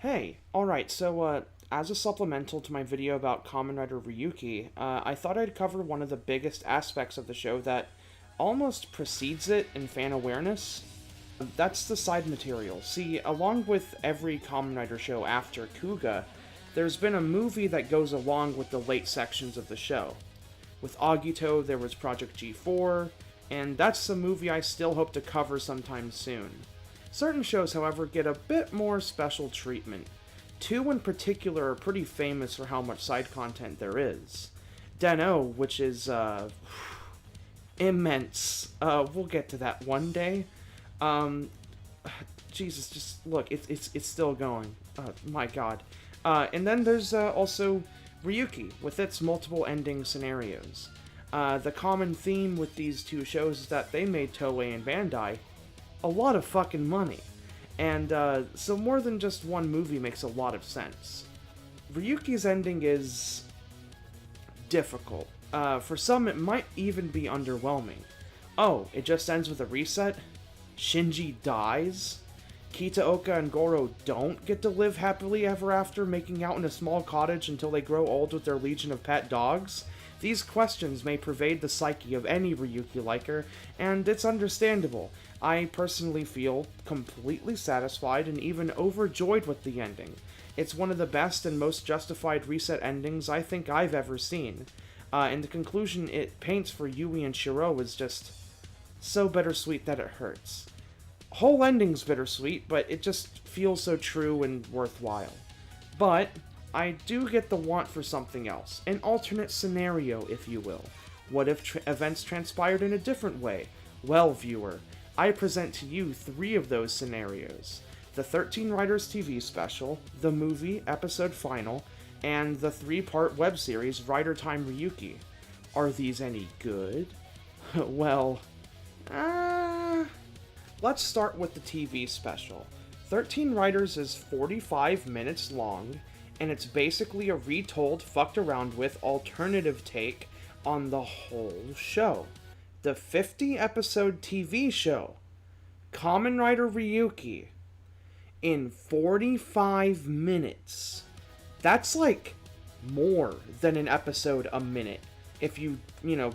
Hey, alright, so, as a supplemental to my video about Kamen Rider Ryuki, I thought I'd cover one of the biggest aspects of the show that almost precedes it in fan awareness. That's the side material. See, along with every Kamen Rider show after Kuga, there's been a movie that goes along with the late sections of the show. With Agito, there was Project G4, and that's the movie I still hope to cover sometime soon. Certain shows, however, get a bit more special treatment. Two in particular are pretty famous for how much side content there is. Den-O, which is, immense. We'll get to that one day. Um, Jesus, just look, it's still going. My god. And then there's, also Ryuki, with its multiple ending scenarios. The common theme with these two shows is that they made Toei and Bandai a lot of fucking money. And so more than just one movie makes a lot of sense. Ryuki's ending is difficult. For some, it might even be underwhelming. Oh, it just ends with a reset? Shinji dies? Kitaoka and Goro don't get to live happily ever after, making out in a small cottage until they grow old with their legion of pet dogs? These questions may pervade the psyche of any Ryuki liker, and it's understandable. I personally feel completely satisfied and even overjoyed with the ending. It's one of the best and most justified reset endings I think I've ever seen. And the conclusion it paints for Yui and Shiro is just so bittersweet that it hurts. Whole ending's bittersweet, but it just feels so true and worthwhile. But I do get the want for something else, an alternate scenario, if you will. What if events transpired in a different way? Well, viewer, I present to you 3 of those scenarios. The 13 Riders TV special, the movie, episode final, and the 3-part web series Rider Time Ryuki. Are these any good? Well, let's start with the TV special. 13 Riders is 45 minutes long, and it's basically a retold, fucked around with alternative take on the whole show. The 50-episode TV show, Kamen Rider Ryuki, in 45 minutes. That's like more than an episode a minute, if you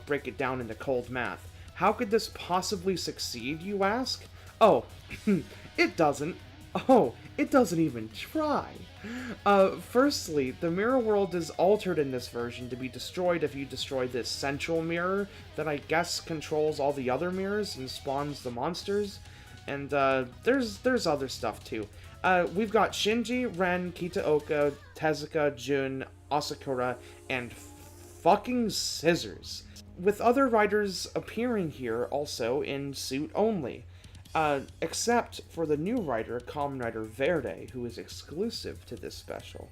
break it down into cold math. How could this possibly succeed, you ask? Oh, it doesn't. Oh, it doesn't even try. Firstly, the mirror world is altered in this version to be destroyed if you destroy this central mirror that I guess controls all the other mirrors and spawns the monsters. And, there's other stuff too. We've got Shinji, Ren, Kitaoka, Tezuka, Jun, Asakura, and fucking Scissors. With other riders appearing here also in suit only. Except for the new writer, Kamen Rider Verde, who is exclusive to this special.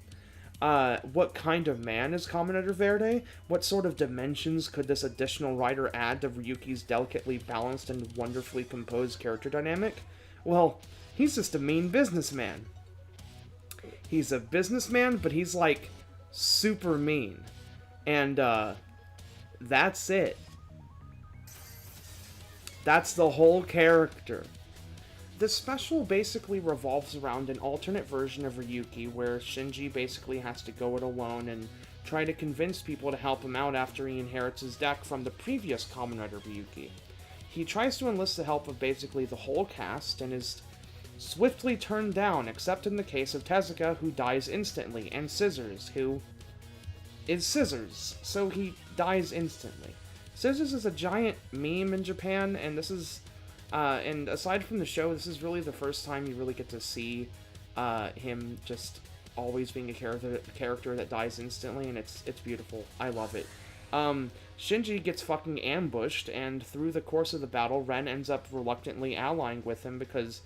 What kind of man is Kamen Rider Verde? What sort of dimensions could this additional writer add to Ryuki's delicately balanced and wonderfully composed character dynamic? Well, he's just a mean businessman. He's a businessman, but he's like super mean. And that's it. That's the whole character. This special basically revolves around an alternate version of Ryuki where Shinji basically has to go it alone and try to convince people to help him out after he inherits his deck from the previous Kamen Rider Ryuki. He tries to enlist the help of basically the whole cast and is swiftly turned down, except in the case of Tezuka, who dies instantly, and Scissors, who is Scissors, so he dies instantly. Scissors is a giant meme in Japan, and this is, and aside from the show, this is really the first time you really get to see him just always being a character that dies instantly, and it's beautiful. I love it. Shinji gets fucking ambushed, and through the course of the battle, Ren ends up reluctantly allying with him because,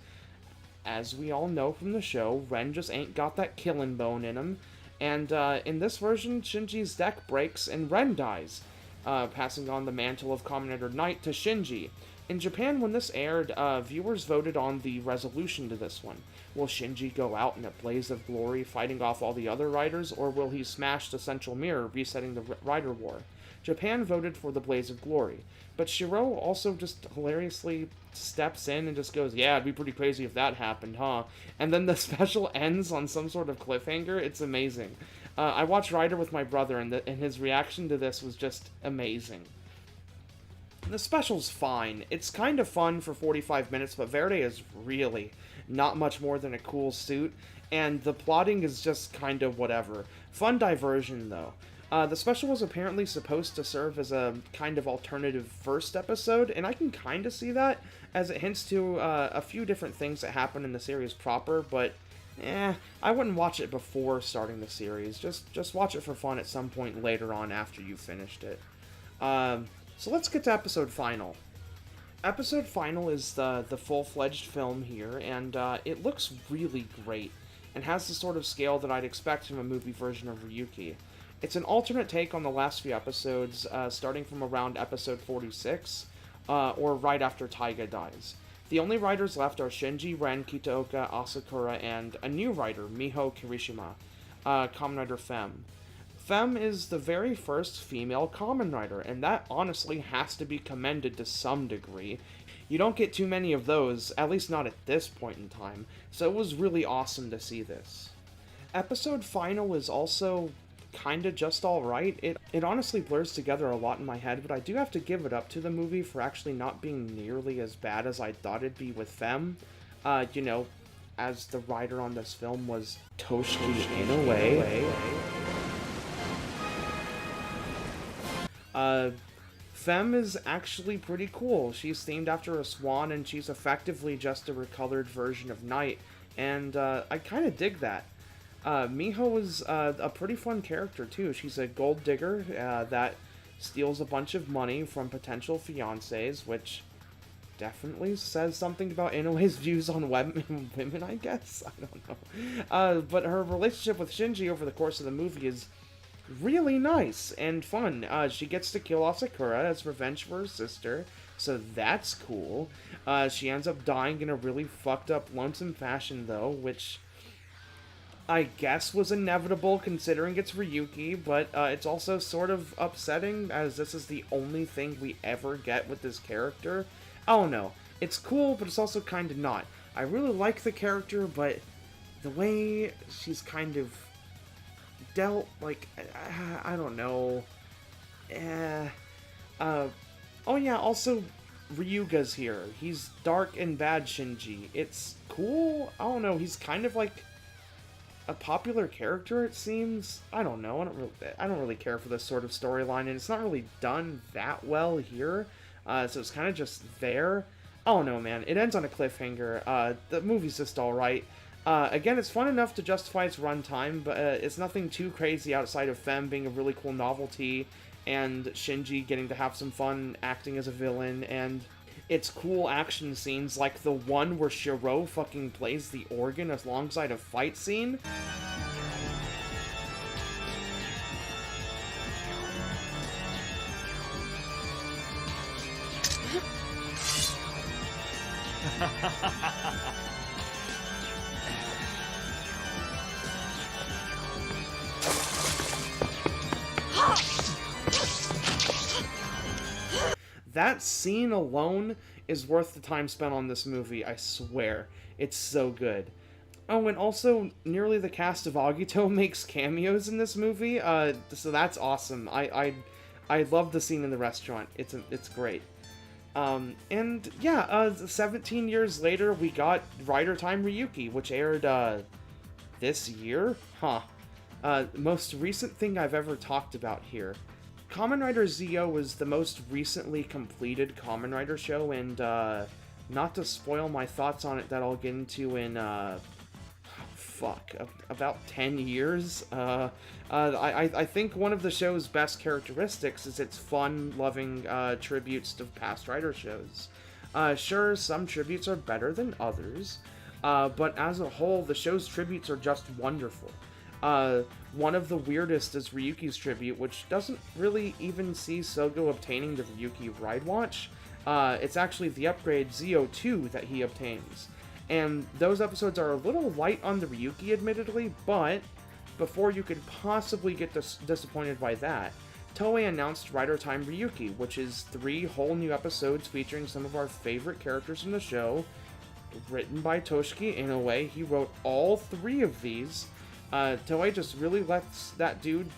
as we all know from the show, Ren just ain't got that killing bone in him, and in this version, Shinji's deck breaks and Ren dies. Passing on the mantle of Kamen Rider Knight to Shinji. In Japan, when this aired, viewers voted on the resolution to this one. Will Shinji go out in a blaze of glory, fighting off all the other riders, or will he smash the central mirror, resetting the Rider War? Japan voted for the Blaze of Glory. But Shiro also just hilariously steps in and just goes, yeah, it'd be pretty crazy if that happened, huh? And then the special ends on some sort of cliffhanger. It's amazing. I watched Rider with my brother, and his reaction to this was just amazing. The special's fine. It's kind of fun for 45 minutes, but Verde is really not much more than a cool suit, and the plotting is just kind of whatever. Fun diversion, though. The special was apparently supposed to serve as a kind of alternative first episode, and I can kind of see that, as it hints to a few different things that happen in the series proper, but I wouldn't watch it before starting the series. Just watch it for fun at some point later on after you've finished it. So let's get to Episode Final. Episode Final is the full-fledged film here, and it looks really great, and has the sort of scale that I'd expect from a movie version of Ryuki. It's an alternate take on the last few episodes, starting from around episode 46, or right after Taiga dies. The only writers left are Shinji, Ren, Kitaoka, Asakura, and a new writer, Miho Kirishima, Kamen Rider Femme. Femme is the very first female Kamen Rider, and that honestly has to be commended to some degree. You don't get too many of those, at least not at this point in time, so it was really awesome to see this. Episode Final is also kinda just alright. It honestly blurs together a lot in my head, but I do have to give it up to the movie for actually not being nearly as bad as I thought it'd be with Femme. As the writer on this film was Toshi Inoue. Femme is actually pretty cool. She's themed after a swan, and she's effectively just a recolored version of Night, and I kind of dig that. Miho is a pretty fun character, too. She's a gold digger that steals a bunch of money from potential fiancés, which definitely says something about Inoue's views on women, I guess? I don't know. But her relationship with Shinji over the course of the movie is really nice and fun. She gets to kill Asakura as revenge for her sister, so that's cool. She ends up dying in a really fucked up, lonesome fashion, though, which I guess was inevitable considering it's Ryuki, but it's also sort of upsetting, as this is the only thing we ever get with this character. I don't know. It's cool, but it's also kind of not. I really like the character, but the way she's kind of dealt, like, I don't know. Oh yeah, also, Ryuga's here. He's dark and bad Shinji. It's cool? I don't know, he's kind of like a popular character, it seems. I don't know, I don't really care for this sort of storyline, and it's not really done that well here, so it's kind of just there. I don't know, man. It ends on a cliffhanger. The movie's just alright. Again, it's fun enough to justify its runtime, but it's nothing too crazy outside of Femme being a really cool novelty, and Shinji getting to have some fun acting as a villain, and its cool action scenes, like the one where Shiro fucking plays the organ alongside a fight scene. That scene alone is worth the time spent on this movie, I swear. It's so good. Oh, and also, nearly the cast of Agito makes cameos in this movie, so that's awesome. I love the scene in the restaurant. It's great. And yeah, 17 years later, we got Rider Time Ryuki, which aired, this year? Huh. Most recent thing I've ever talked about here. Kamen Rider Zio was the most recently completed Kamen Rider show, and not to spoil my thoughts on it that I'll get into in about 10 years. I think one of the show's best characteristics is its fun-loving tributes to past Rider shows. Sure, some tributes are better than others, but as a whole, the show's tributes are just wonderful. One of the weirdest is Ryuki's tribute, which doesn't really even see Sogo obtaining the Ryuki Ride Watch. It's actually the upgrade Zio 2 that he obtains. And those episodes are a little light on the Ryuki, admittedly, but before you could possibly get disappointed by that, Toei announced Rider Time Ryuki, which is 3 whole new episodes featuring some of our favorite characters from the show, written by Toshiki Inoue. He wrote all 3 of these. Toei just really lets that dude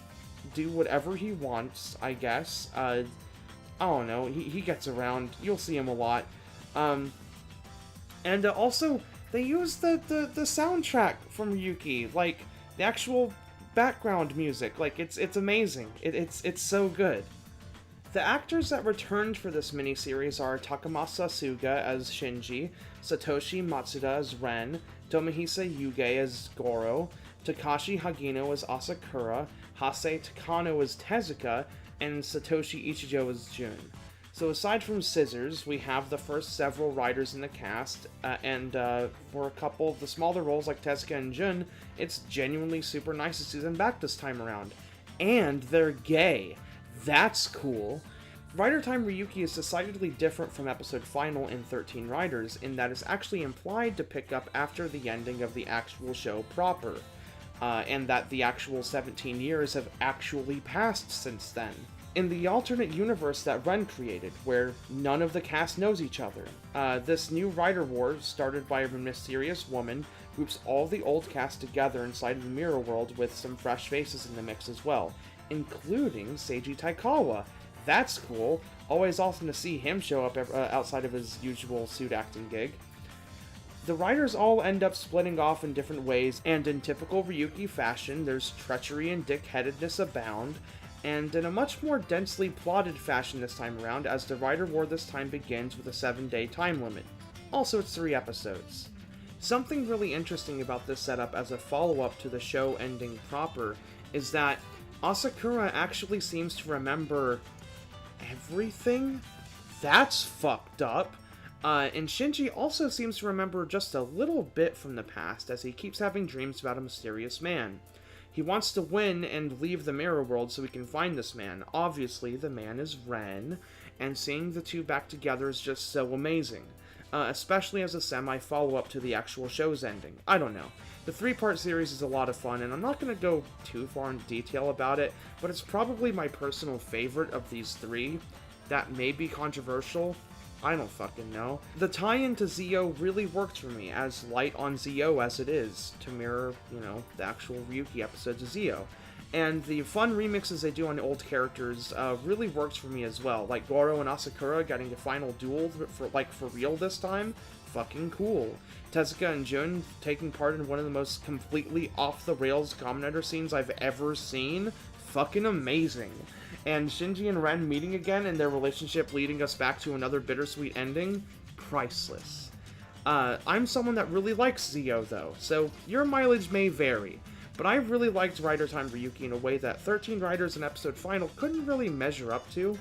do whatever he wants, I guess. I don't know, he gets around, you'll see him a lot. And also, they use the soundtrack from Ryuki, like, the actual background music, like, it's amazing. It's so good. The actors that returned for this miniseries are Takamasa Suga as Shinji, Satoshi Matsuda as Ren, Tomohisa Yuge as Goro, Takashi Hagino as Asakura, Hase Takano as Tezuka, and Satoshi Ichijo as Jun. So aside from Scissors, we have the first several writers in the cast, and for a couple of the smaller roles like Tezuka and Jun, it's genuinely super nice to see them back this time around. And they're gay. That's cool. Rider Time Ryuki is decidedly different from episode final in 13 Riders, in that it's actually implied to pick up after the ending of the actual show proper, and that the actual 17 years have actually passed since then. In the alternate universe that Ren created, where none of the cast knows each other, this new Rider War, started by a mysterious woman, groups all the old cast together inside of the Mirror World with some fresh faces in the mix as well, including Seiji Taikawa. That's cool. Always awesome to see him show up outside of his usual suit acting gig. The riders all end up splitting off in different ways, and in typical Ryuki fashion, there's treachery and dickheadedness abound, and in a much more densely plotted fashion this time around, as the Rider War this time begins with a 7-day time limit. Also, it's 3 episodes. Something really interesting about this setup as a follow-up to the show ending proper is that Asakura actually seems to remember everything? That's fucked up. And Shinji also seems to remember just a little bit from the past, as he keeps having dreams about a mysterious man. He wants to win and leave the Mirror World so he can find this man. Obviously, the man is Ren, and seeing the two back together is just so amazing. Especially as a semi-follow-up to the actual show's ending. I don't know. The 3-part series is a lot of fun, and I'm not going to go too far into detail about it, but it's probably my personal favorite of these 3. That may be controversial. I don't fucking know. The tie-in to Zio really worked for me, as light on Zio as it is, to mirror, the actual Ryuki episodes of Zio. And the fun remixes they do on old characters really works for me as well, like Goro and Asakura getting a final duel for real this time. Fucking cool. Tezuka and Jun taking part in one of the most completely off-the-rails Kamen Rider scenes I've ever seen. Fucking amazing. And Shinji and Ren meeting again and their relationship leading us back to another bittersweet ending. Priceless. I'm someone that really likes Zio though, so your mileage may vary. But I really liked Rider Time Ryuki in a way that 13 Riders and episode final couldn't really measure up to.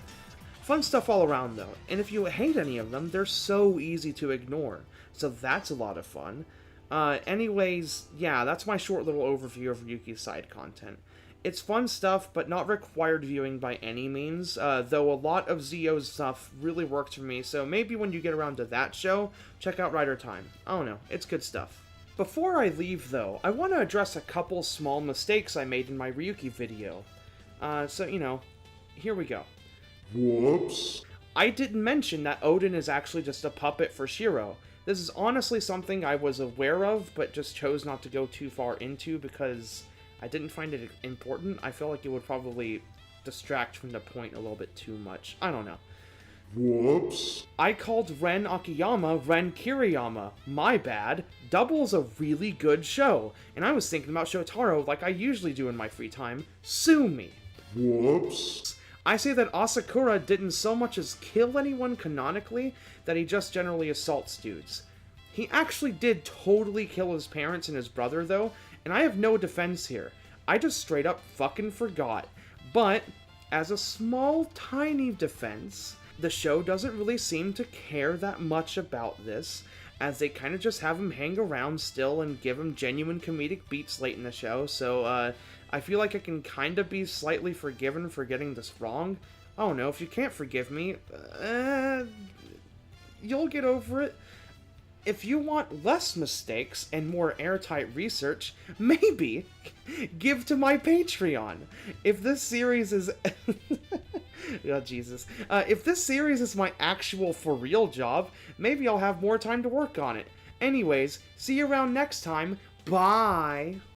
Fun stuff all around though, and if you hate any of them, they're so easy to ignore, so that's a lot of fun. Anyways, yeah, that's my short little overview of Ryuki's side content. It's fun stuff, but not required viewing by any means, though a lot of Zio's stuff really worked for me, so maybe when you get around to that show, check out Rider Time. I don't know, it's good stuff. Before I leave, though, I want to address a couple small mistakes I made in my Ryuki video. Here we go. Whoops. I didn't mention that Odin is actually just a puppet for Shiro. This is honestly something I was aware of, but just chose not to go too far into because I didn't find it important. I feel like it would probably distract from the point a little bit too much. I don't know. Whoops. I called Ren Akiyama Ren Kiriyama. My bad. Double's a really good show, and I was thinking about Shotaro like I usually do in my free time. Sue me. Whoops. I say that Asakura didn't so much as kill anyone canonically, that he just generally assaults dudes. He actually did totally kill his parents and his brother though, and I have no defense here. I just straight up fucking forgot. But, as a small, tiny defense, the show doesn't really seem to care that much about this, as they kind of just have him hang around still and give him genuine comedic beats late in the show, so, I feel like I can kind of be slightly forgiven for getting this wrong. I don't know, if you can't forgive me, you'll get over it. If you want less mistakes and more airtight research, maybe give to my Patreon. If this series is... oh, Jesus. If this series is my actual for real job, maybe I'll have more time to work on it. Anyways, see you around next time. Bye!